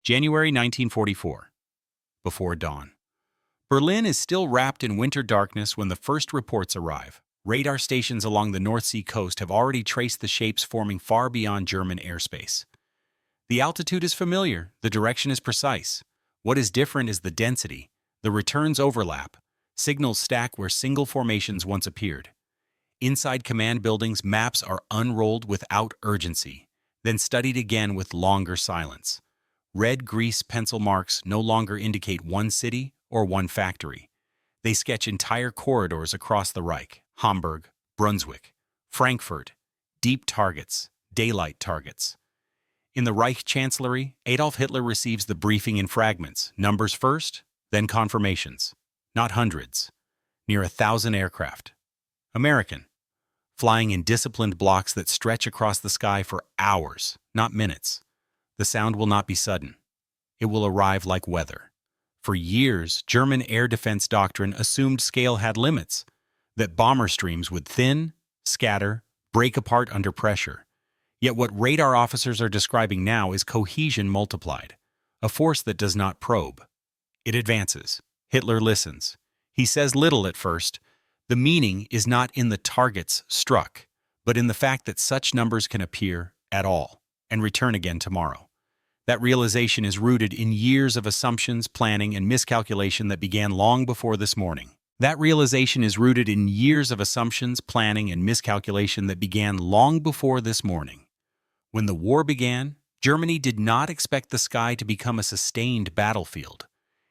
January 1944. Before dawn. Berlin is still wrapped in winter darkness when the first reports arrive. Radar stations along the North Sea coast have already traced the shapes forming far beyond German airspace. The altitude is familiar, the direction is precise. What is different is the density. The returns overlap. Signals stack where single formations once appeared. Inside command buildings, maps are unrolled without urgency, then studied again with longer silence. Red grease pencil marks no longer indicate one city or one factory. They sketch entire corridors across the Reich: Hamburg, Brunswick, Frankfurt, deep targets, daylight targets. In the Reich Chancellery, Adolf Hitler receives the briefing in fragments, numbers first, then confirmations. Not hundreds. Near 1,000 aircraft. American. Flying in disciplined blocks that stretch across the sky for hours, not minutes. The sound will not be sudden. It will arrive like weather. For years, German air defense doctrine assumed scale had limits, that bomber streams would thin, scatter, break apart under pressure. Yet what radar officers are describing now is cohesion multiplied, a force that does not probe. It advances. Hitler listens. He says little at first. The meaning is not in the targets struck, but in the fact that such numbers can appear at all and return again tomorrow. That realization is rooted in years of assumptions, planning, and miscalculation that began long before this morning. When the war began, Germany did not expect the sky to become a sustained battlefield.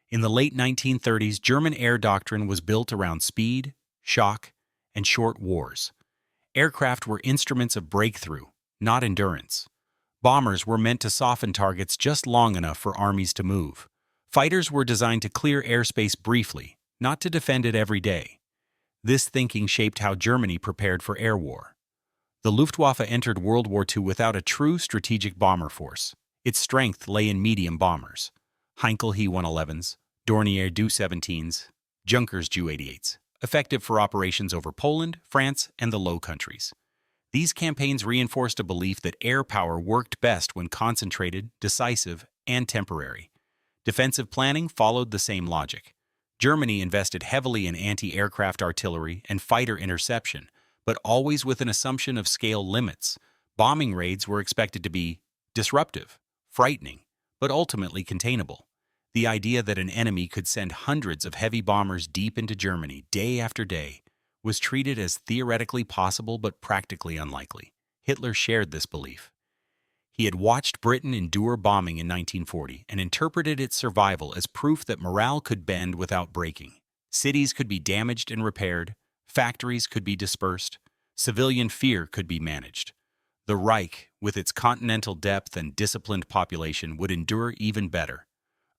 In the late 1930s, German air doctrine was built around speed, shock, and short wars. Aircraft were instruments of breakthrough, not endurance. Bombers were meant to soften targets just long enough for armies to move. Fighters were designed to clear airspace briefly, not to defend it every day. This thinking shaped how Germany prepared for air war. The Luftwaffe entered World War II without a true strategic bomber force. Its strength lay in medium bombers. Heinkel He-111s, Dornier Do-17s, Junkers Ju-88s, effective for operations over Poland, France, and the Low Countries. These campaigns reinforced a belief that air power worked best when concentrated, decisive, and temporary. Defensive planning followed the same logic. Germany invested heavily in anti-aircraft artillery and fighter interception, but always with an assumption of scale limits. Bombing raids were expected to be disruptive, frightening, but ultimately containable. The idea that an enemy could send hundreds of heavy bombers deep into Germany day after day was treated as theoretically possible but practically unlikely. Hitler shared this belief. He had watched Britain endure bombing in 1940 and interpreted its survival as proof that morale could bend without breaking. Cities could be damaged and repaired, factories could be dispersed, civilian fear could be managed. The Reich, with its continental depth and disciplined population, would endure even better.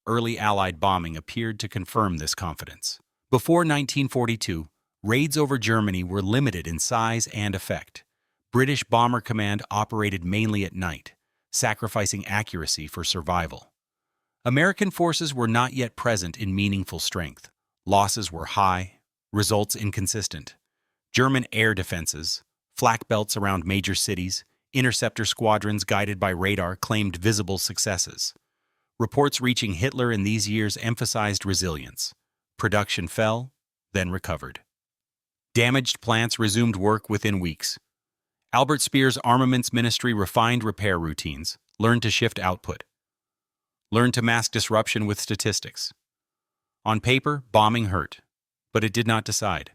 Early Allied bombing appeared to confirm this confidence. Before 1942, raids over Germany were limited in size and effect. British Bomber Command operated mainly at night, sacrificing accuracy for survival. American forces were not yet present in meaningful strength. Losses were high, results inconsistent. German air defenses, flak belts around major cities, interceptor squadrons guided by radar claimed visible successes. Reports reaching Hitler in these years emphasized resilience. Production fell, then recovered. Damaged plants resumed work within weeks. Albert Speer's Armaments Ministry refined repair routines, learned to shift output, learned to mask disruption with statistics. On paper, bombing hurt, but it did not decide.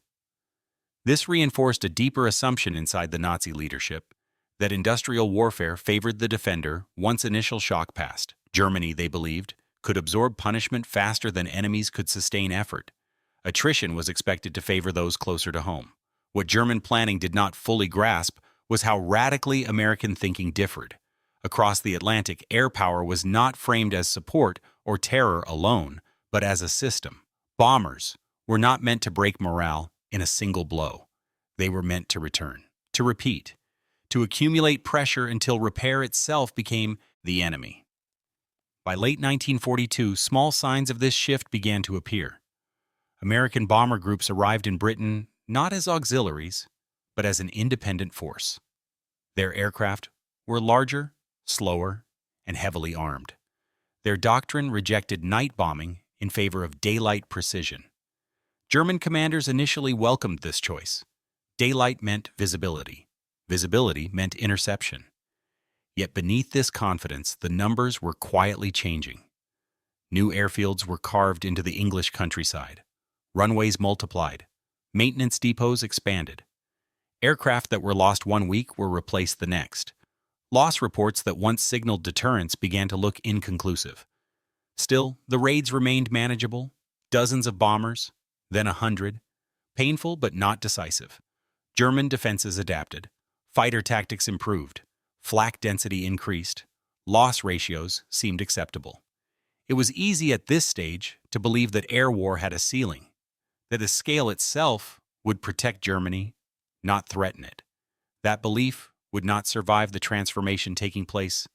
This reinforced a deeper assumption inside the Nazi leadership, that industrial warfare favored the defender once initial shock passed. Germany, they believed, could absorb punishment faster than enemies could sustain effort. Attrition was expected to favor those closer to home. What German planning did not fully grasp was how radically American thinking differed. Across the Atlantic, air power was not framed as support or terror alone, but as a system. Bombers were not meant to break morale in a single blow. They were meant to return, to repeat, to accumulate pressure until repair itself became the enemy. By late 1942, small signs of this shift began to appear. American bomber groups arrived in Britain not as auxiliaries, but as an independent force. Their aircraft were larger, slower, and heavily armed. Their doctrine rejected night bombing in favor of daylight precision. German commanders initially welcomed this choice. Daylight meant visibility. Visibility meant interception. Yet beneath this confidence, the numbers were quietly changing. New airfields were carved into the English countryside. Runways multiplied. Maintenance depots expanded. Aircraft that were lost one week were replaced the next. Loss reports that once signaled deterrence began to look inconclusive. Still, the raids remained manageable. Dozens of bombers, then 100. Painful but not decisive. German defenses adapted. Fighter tactics improved. Flak density increased. Loss ratios seemed acceptable. It was easy at this stage to believe that air war had a ceiling, that the scale itself would protect Germany, not threaten it. That belief would not survive the transformation taking place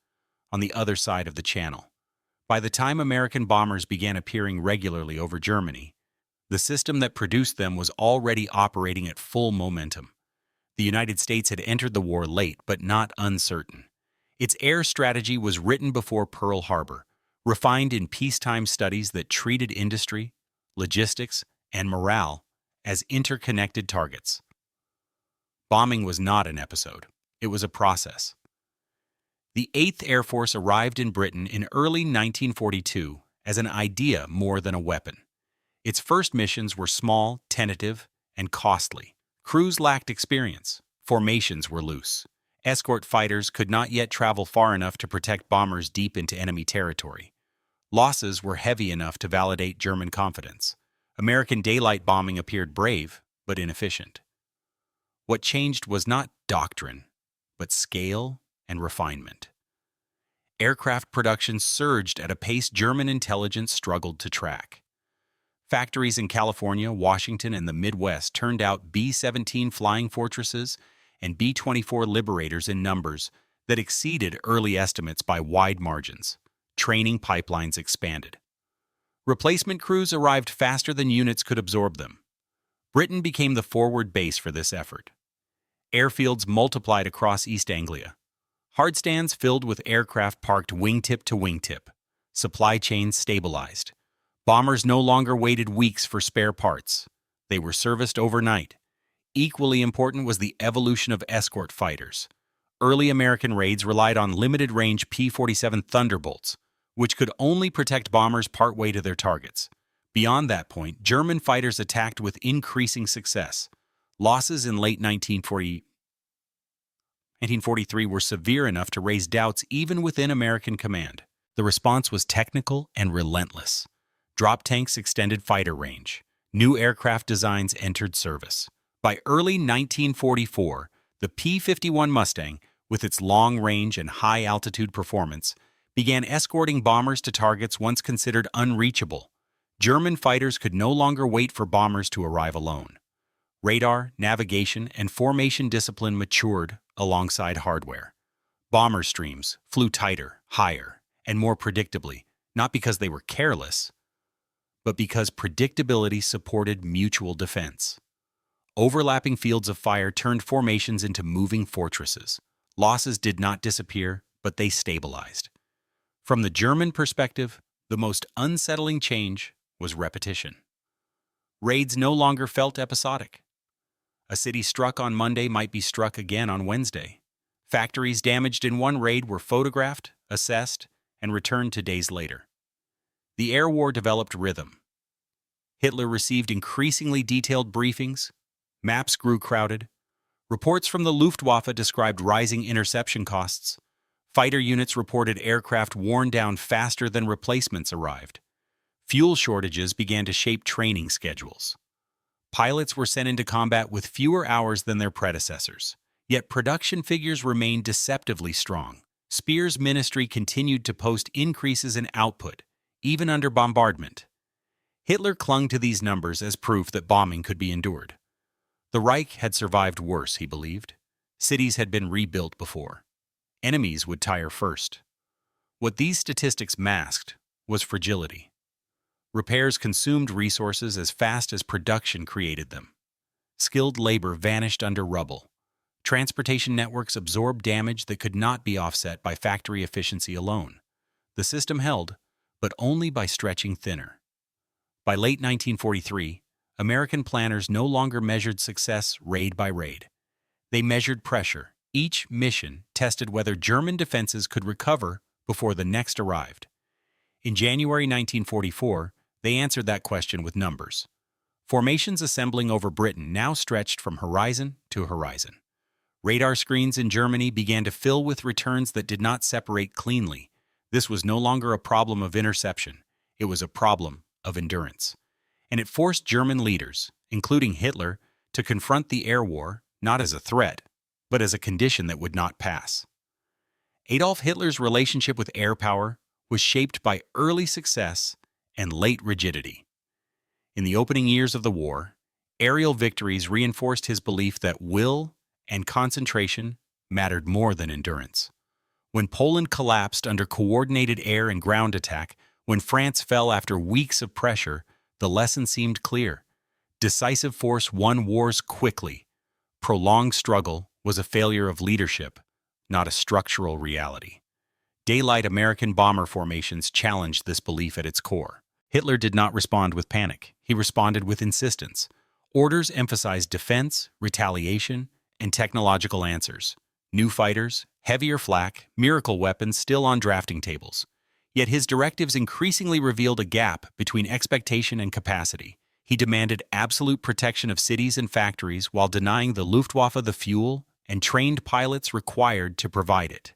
on the other side of the Channel. By the time American bombers began appearing regularly over Germany, the system that produced them was already operating at full momentum. The United States had entered the war late but not uncertain. Its air strategy was written before Pearl Harbor, refined in peacetime studies that treated industry, logistics, and morale as interconnected targets. Bombing was not an episode. It was a process. The 8th Air Force arrived in Britain in early 1942 as an idea more than a weapon. Its first missions were small, tentative, and costly. Crews lacked experience. Formations were loose. Escort fighters could not yet travel far enough to protect bombers deep into enemy territory. Losses were heavy enough to validate German confidence. American daylight bombing appeared brave, but inefficient. What changed was not doctrine, but scale and refinement. Aircraft production surged at a pace German intelligence struggled to track. Factories in California, Washington, and the Midwest turned out B-17 Flying Fortresses and B-24 Liberators in numbers that exceeded early estimates by wide margins. Training pipelines expanded. Replacement crews arrived faster than units could absorb them. Britain became the forward base for this effort. Airfields multiplied across East Anglia. Hardstands filled with aircraft parked wingtip to wingtip. Supply chains stabilized. Bombers no longer waited weeks for spare parts. They were serviced overnight. Equally important was the evolution of escort fighters. Early American raids relied on limited-range P-47 Thunderbolts, which could only protect bombers partway to their targets. Beyond that point, German fighters attacked with increasing success. Losses in late 1943 were severe enough to raise doubts even within American command. The response was technical and relentless. Drop tanks extended fighter range. New aircraft designs entered service. By early 1944, the P-51 Mustang, with its long range and high-altitude performance, began escorting bombers to targets once considered unreachable. German fighters could no longer wait for bombers to arrive alone. Radar, navigation, and formation discipline matured alongside hardware. Bomber streams flew tighter, higher, and more predictably, not because they were careless, but because predictability supported mutual defense. Overlapping fields of fire turned formations into moving fortresses. Losses did not disappear, but they stabilized. From the German perspective, the most unsettling change was repetition. Raids no longer felt episodic. A city struck on Monday might be struck again on Wednesday. Factories damaged in one raid were photographed, assessed, and returned 2 days later. The air war developed rhythm. Hitler received increasingly detailed briefings. Maps grew crowded. Reports from the Luftwaffe described rising interception costs. Fighter units reported aircraft worn down faster than replacements arrived. Fuel shortages began to shape training schedules. Pilots were sent into combat with fewer hours than their predecessors. Yet production figures remained deceptively strong. Speer's ministry continued to post increases in output, even under bombardment. Hitler clung to these numbers as proof that bombing could be endured. The Reich had survived worse, he believed. Cities had been rebuilt before. Enemies would tire first. What these statistics masked was fragility. Repairs consumed resources as fast as production created them. Skilled labor vanished under rubble. Transportation networks absorbed damage that could not be offset by factory efficiency alone. The system held, but only by stretching thinner. By late 1943, American planners no longer measured success raid by raid. They measured pressure. Each mission tested whether German defenses could recover before the next arrived. In January 1944, they answered that question with numbers. Formations assembling over Britain now stretched from horizon to horizon. Radar screens in Germany began to fill with returns that did not separate cleanly. This was no longer a problem of interception. It was a problem of endurance. And it forced German leaders, including Hitler, to confront the air war not as a threat, but as a condition that would not pass. Adolf Hitler's relationship with air power was shaped by early success and late rigidity. In the opening years of the war, aerial victories reinforced his belief that will and concentration mattered more than endurance. When Poland collapsed under coordinated air and ground attack, when France fell after weeks of pressure, the lesson seemed clear. Decisive force won wars quickly. Prolonged struggle was a failure of leadership, not a structural reality. Daylight American bomber formations challenged this belief at its core. Hitler did not respond with panic. He responded with insistence. Orders emphasized defense, retaliation, and technological answers. New fighters, heavier flak, miracle weapons still on drafting tables. Yet his directives increasingly revealed a gap between expectation and capacity. He demanded absolute protection of cities and factories while denying the Luftwaffe the fuel and trained pilots required to provide it.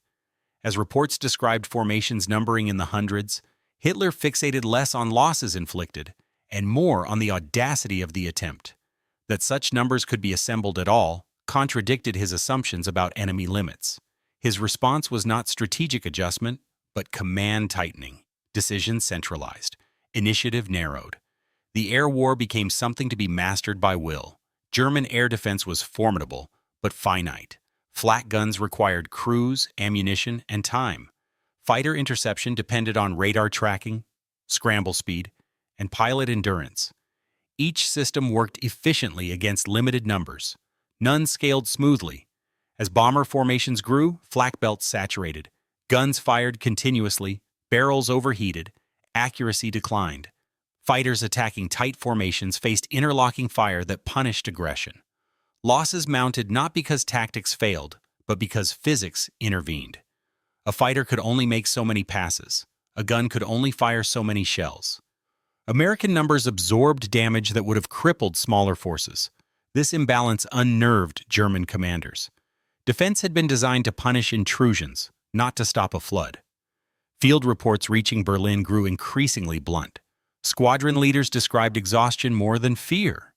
As reports described formations numbering in the hundreds, Hitler fixated less on losses inflicted and more on the audacity of the attempt. That such numbers could be assembled at all contradicted his assumptions about enemy limits. His response was not strategic adjustment, but command tightening, decision centralized, initiative narrowed. The air war became something to be mastered by will. German air defense was formidable, but finite. Flak guns required crews, ammunition, and time. Fighter interception depended on radar tracking, scramble speed, and pilot endurance. Each system worked efficiently against limited numbers. None scaled smoothly. As bomber formations grew, flak belts saturated. Guns fired continuously, barrels overheated, accuracy declined. Fighters attacking tight formations faced interlocking fire that punished aggression. Losses mounted not because tactics failed, but because physics intervened. A fighter could only make so many passes. A gun could only fire so many shells. American numbers absorbed damage that would have crippled smaller forces. This imbalance unnerved German commanders. Defense had been designed to punish intrusions, not to stop a flood. Field reports reaching Berlin grew increasingly blunt. Squadron leaders described exhaustion more than fear.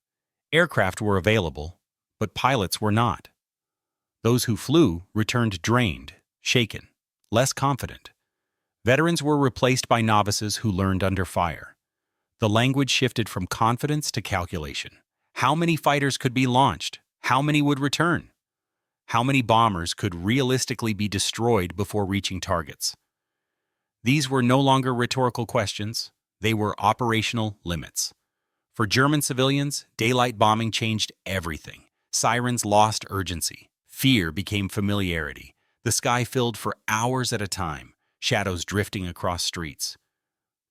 Aircraft were available, but pilots were not. Those who flew returned drained, shaken, less confident. Veterans were replaced by novices who learned under fire. The language shifted from confidence to calculation. How many fighters could be launched? How many would return? How many bombers could realistically be destroyed before reaching targets? These were no longer rhetorical questions. They were operational limits. For German civilians, daylight bombing changed everything. Sirens lost urgency. Fear became familiarity. The sky filled for hours at a time, shadows drifting across streets.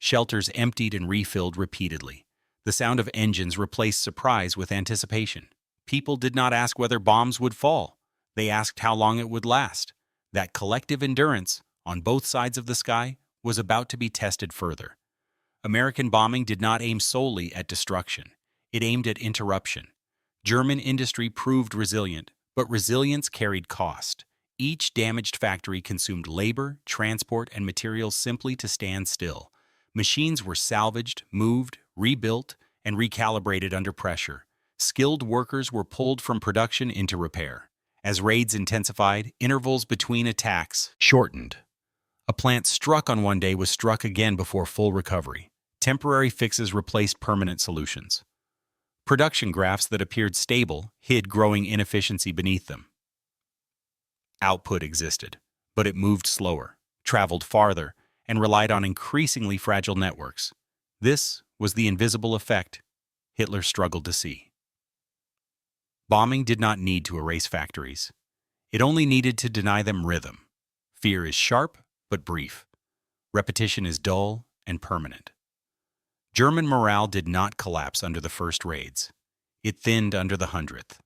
Shelters emptied and refilled repeatedly. The sound of engines replaced surprise with anticipation. People did not ask whether bombs would fall. They asked how long it would last. That collective endurance, on both sides of the sky, was about to be tested further. American bombing did not aim solely at destruction. It aimed at interruption. German industry proved resilient, but resilience carried cost. Each damaged factory consumed labor, transport, and materials simply to stand still. Machines were salvaged, moved, rebuilt, and recalibrated under pressure. Skilled workers were pulled from production into repair. As raids intensified, intervals between attacks shortened. A plant struck on one day was struck again before full recovery. Temporary fixes replaced permanent solutions. Production graphs that appeared stable hid growing inefficiency beneath them. Output existed, but it moved slower, traveled farther, and relied on increasingly fragile networks. This was the invisible effect Hitler struggled to see. Bombing did not need to erase factories. It only needed to deny them rhythm. Fear is sharp, but brief. Repetition is dull and permanent. German morale did not collapse under the first raids. It thinned under the 100th.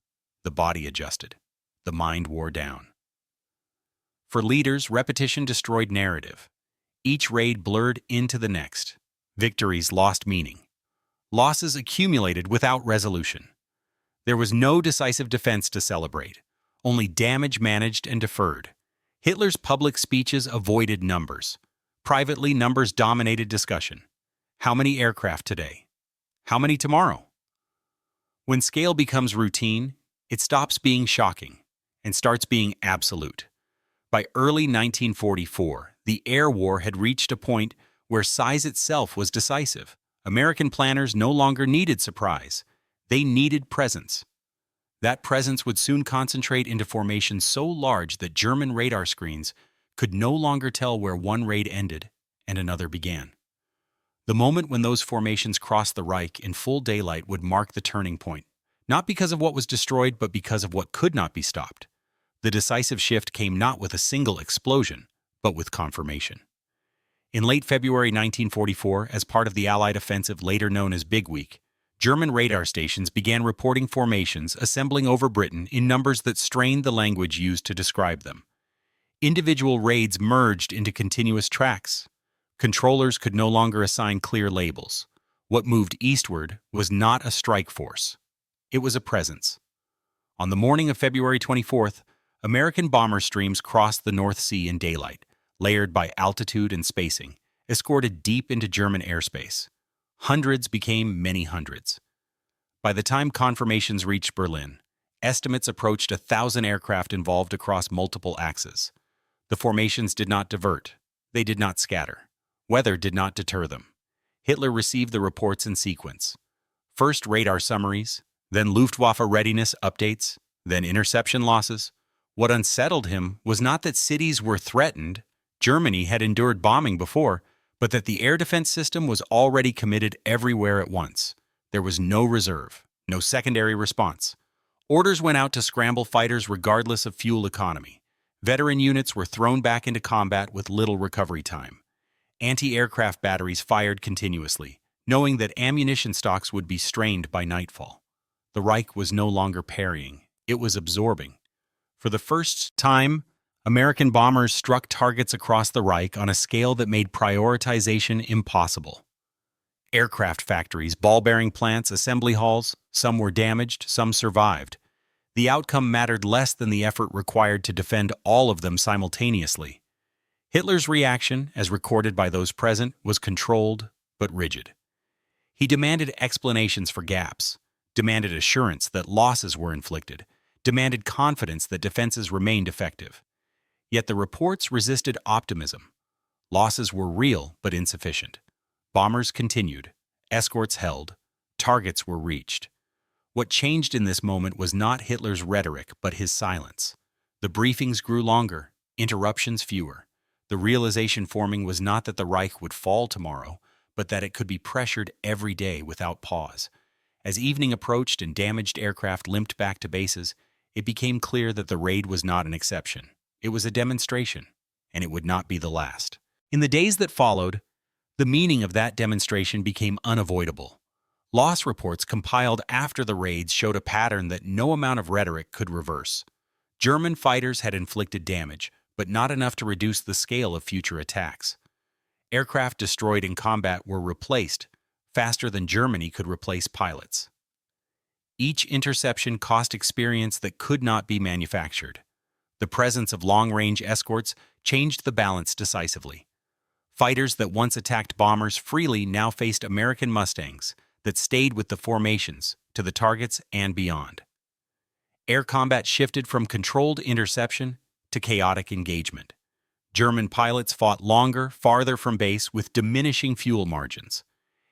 The body adjusted. The mind wore down. For leaders, repetition destroyed narrative. Each raid blurred into the next. Victories lost meaning. Losses accumulated without resolution. There was no decisive defense to celebrate, only damage managed and deferred. Hitler's public speeches avoided numbers. Privately, numbers dominated discussion. How many aircraft today? How many tomorrow? When scale becomes routine, it stops being shocking and starts being absolute. By early 1944, the air war had reached a point where size itself was decisive. American planners no longer needed surprise. They needed presence. That presence would soon concentrate into formations so large that German radar screens could no longer tell where one raid ended and another began. The moment when those formations crossed the Reich in full daylight would mark the turning point, not because of what was destroyed, but because of what could not be stopped. The decisive shift came not with a single explosion, but with confirmation. In late February 1944, as part of the Allied offensive later known as Big Week, German radar stations began reporting formations assembling over Britain in numbers that strained the language used to describe them. Individual raids merged into continuous tracks. Controllers could no longer assign clear labels. What moved eastward was not a strike force. It was a presence. On the morning of February 24th, American bomber streams crossed the North Sea in daylight, layered by altitude and spacing, escorted deep into German airspace. Hundreds became many hundreds. By the time confirmations reached Berlin, estimates approached 1,000 aircraft involved across multiple axes. The formations did not divert. They did not scatter. Weather did not deter them. Hitler received the reports in sequence. First radar summaries, then Luftwaffe readiness updates, then interception losses. What unsettled him was not that cities were threatened, Germany had endured bombing before, but that the air defense system was already committed everywhere at once. There was no reserve, no secondary response. Orders went out to scramble fighters regardless of fuel economy. Veteran units were thrown back into combat with little recovery time. Anti-aircraft batteries fired continuously, knowing that ammunition stocks would be strained by nightfall. The Reich was no longer parrying, it was absorbing. For the first time, American bombers struck targets across the Reich on a scale that made prioritization impossible. Aircraft factories, ball-bearing plants, assembly halls, some were damaged, some survived. The outcome mattered less than the effort required to defend all of them simultaneously. Hitler's reaction, as recorded by those present, was controlled but rigid. He demanded explanations for gaps, demanded assurance that losses were inflicted, demanded confidence that defenses remained effective. Yet the reports resisted optimism. Losses were real but insufficient. Bombers continued, escorts held, targets were reached. What changed in this moment was not Hitler's rhetoric but his silence. The briefings grew longer, interruptions fewer. The realization forming was not that the Reich would fall tomorrow, but that it could be pressured every day without pause. As evening approached and damaged aircraft limped back to bases, it became clear that the raid was not an exception. It was a demonstration, and it would not be the last. In the days that followed, the meaning of that demonstration became unavoidable. Loss reports compiled after the raids showed a pattern that no amount of rhetoric could reverse. German fighters had inflicted damage, but not enough to reduce the scale of future attacks. Aircraft destroyed in combat were replaced faster than Germany could replace pilots. Each interception cost experience that could not be manufactured. The presence of long-range escorts changed the balance decisively. Fighters that once attacked bombers freely now faced American Mustangs that stayed with the formations to the targets and beyond. Air combat shifted from controlled interception to chaotic engagement. German pilots fought longer, farther from base with diminishing fuel margins.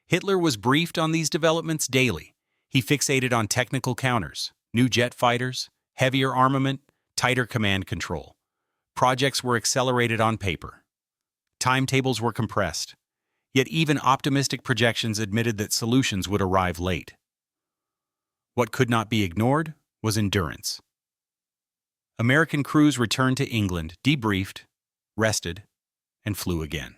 Hitler was briefed on these developments daily. He fixated on technical counters, new jet fighters, heavier armament, tighter command control. Projects were accelerated on paper. Timetables were compressed. Yet even optimistic projections admitted that solutions would arrive late. What could not be ignored was endurance. American crews returned to England, debriefed, rested, and flew again.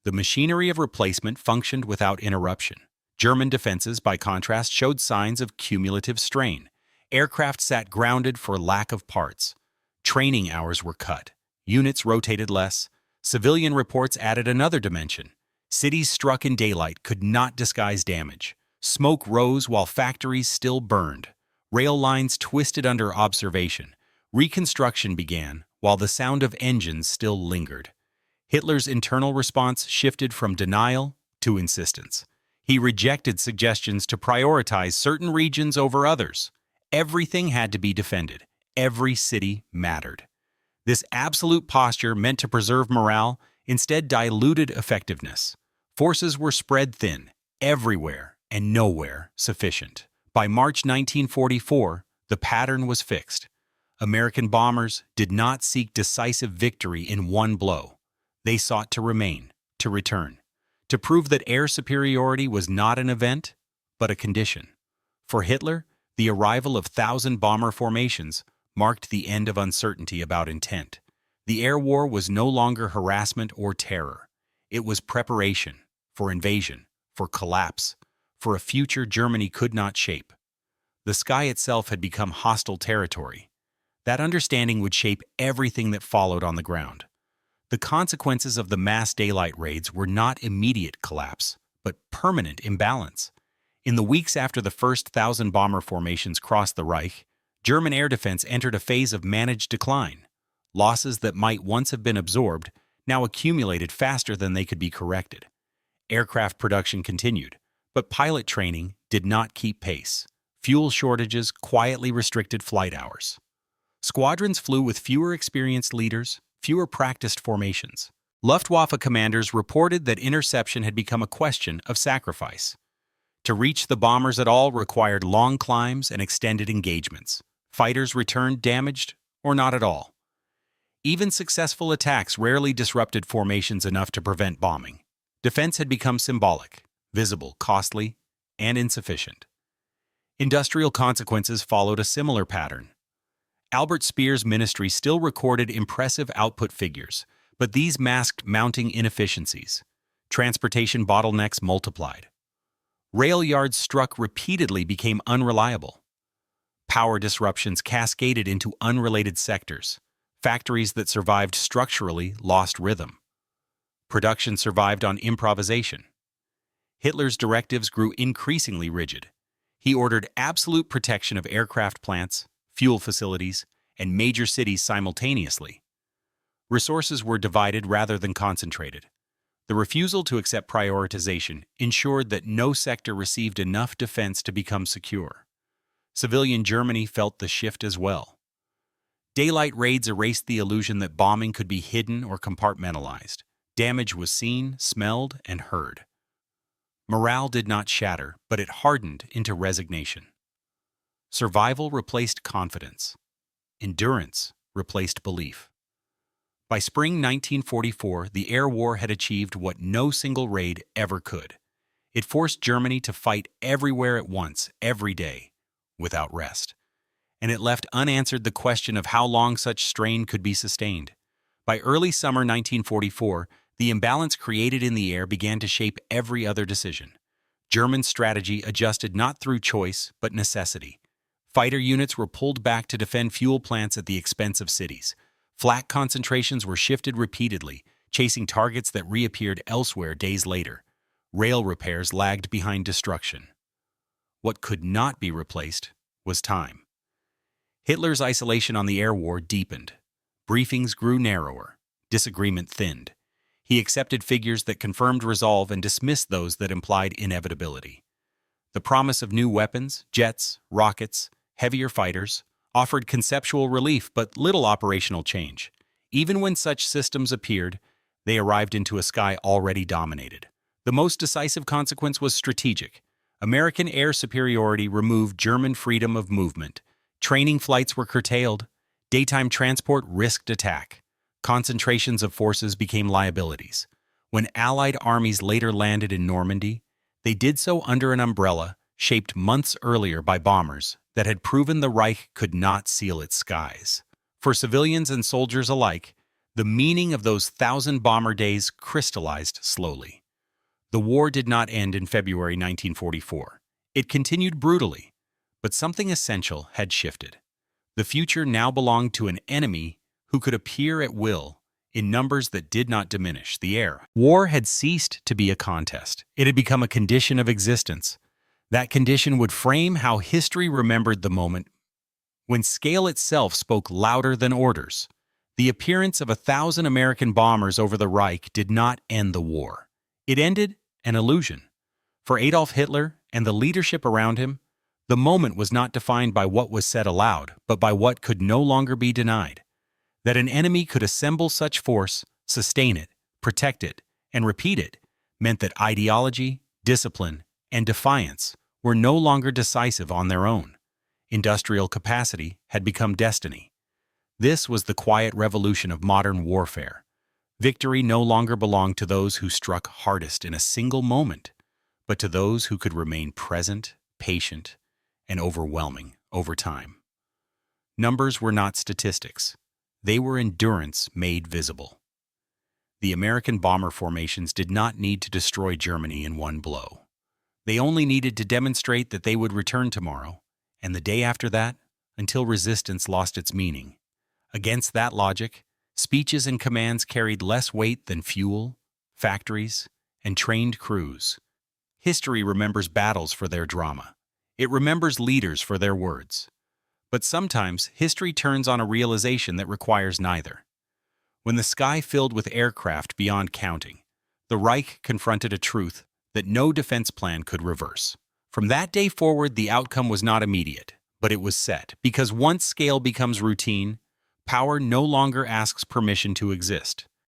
The machinery of replacement functioned without interruption. German defenses, by contrast, showed signs of cumulative strain. Aircraft sat grounded for lack of parts. Training hours were cut. Units rotated less. Civilian reports added another dimension. Cities struck in daylight could not disguise damage. Smoke rose while factories still burned. Rail lines twisted under observation. Reconstruction began while the sound of engines still lingered. Hitler's internal response shifted from denial to insistence. He rejected suggestions to prioritize certain regions over others. Everything had to be defended. Every city mattered. This absolute posture meant to preserve morale, instead diluted effectiveness. Forces were spread thin, everywhere and nowhere sufficient. By March 1944, the pattern was fixed. American bombers did not seek decisive victory in one blow. They sought to remain, to return, to prove that air superiority was not an event, but a condition. For Hitler, the arrival of 1,000-bomber formations marked the end of uncertainty about intent. The air war was no longer harassment or terror. It was preparation for invasion, for collapse, for a future Germany could not shape. The sky itself had become hostile territory. That understanding would shape everything that followed on the ground. The consequences of the mass daylight raids were not immediate collapse, but permanent imbalance. In the weeks after the first 1,000-bomber formations crossed the Reich, German air defense entered a phase of managed decline. Losses that might once have been absorbed now accumulated faster than they could be corrected. Aircraft production continued, but pilot training did not keep pace. Fuel shortages quietly restricted flight hours. Squadrons flew with fewer experienced leaders, fewer practiced formations. Luftwaffe commanders reported that interception had become a question of sacrifice. To reach the bombers at all required long climbs and extended engagements. Fighters returned damaged or not at all. Even successful attacks rarely disrupted formations enough to prevent bombing. Defense had become symbolic, visible, costly, and insufficient. Industrial consequences followed a similar pattern. Albert Speer's ministry still recorded impressive output figures, but these masked mounting inefficiencies. Transportation bottlenecks multiplied. Rail yards struck repeatedly became unreliable. Power disruptions cascaded into unrelated sectors. Factories that survived structurally lost rhythm. Production survived on improvisation. Hitler's directives grew increasingly rigid. He ordered absolute protection of aircraft plants, fuel facilities, and major cities simultaneously. Resources were divided rather than concentrated. The refusal to accept prioritization ensured that no sector received enough defense to become secure. Civilian Germany felt the shift as well. Daylight raids erased the illusion that bombing could be hidden or compartmentalized. Damage was seen, smelled, and heard. Morale did not shatter, but it hardened into resignation. Survival replaced confidence. Endurance replaced belief. By spring 1944, the air war had achieved what no single raid ever could. It forced Germany to fight everywhere at once, every day, without rest. And it left unanswered the question of how long such strain could be sustained. By early summer 1944, the imbalance created in the air began to shape every other decision. German strategy adjusted not through choice, but necessity. Fighter units were pulled back to defend fuel plants at the expense of cities. Flak concentrations were shifted repeatedly, chasing targets that reappeared elsewhere days later. Rail repairs lagged behind destruction. What could not be replaced was time. Hitler's isolation on the air war deepened. Briefings grew narrower. Disagreement thinned. He accepted figures that confirmed resolve and dismissed those that implied inevitability. The promise of new weapons, jets, rockets, heavier fighters, offered conceptual relief but little operational change. Even when such systems appeared, they arrived into a sky already dominated. The most decisive consequence was strategic. American air superiority removed German freedom of movement. Training flights were curtailed. Daytime transport risked attack. Concentrations of forces became liabilities. When Allied armies later landed in Normandy, they did so under an umbrella shaped months earlier by bombers that had proven the Reich could not seal its skies. For civilians and soldiers alike, The meaning of those 1,000-bomber days crystallized slowly. The war did not end in February 1944. It continued brutally, but something essential had shifted. The future now belonged to an enemy who could appear at will in numbers that did not diminish. The air. War had ceased to be a contest. It had become a condition of existence. That condition would frame how history remembered the moment when scale itself spoke louder than orders. The appearance of 1,000 American bombers over the Reich did not end the war. It ended an illusion. For Adolf Hitler and the leadership around him, the moment was not defined by what was said aloud, but by what could no longer be denied. That an enemy could assemble such force, sustain it, protect it, and repeat it, meant that ideology, discipline, and defiance were no longer decisive on their own. Industrial capacity had become destiny. This was the quiet revolution of modern warfare. Victory no longer belonged to those who struck hardest in a single moment, but to those who could remain present, patient, and overwhelming over time. Numbers were not statistics. They were endurance made visible. The American bomber formations did not need to destroy Germany in one blow. They only needed to demonstrate that they would return tomorrow, and the day after that, until resistance lost its meaning. Against that logic, speeches and commands carried less weight than fuel, factories, and trained crews. History remembers battles for their drama. It remembers leaders for their words. But sometimes, history turns on a realization that requires neither. When the sky filled with aircraft beyond counting, the Reich confronted a truth that no defense plan could reverse. From that day forward, the outcome was not immediate, but it was set, because once scale becomes routine, power no longer asks permission to exist.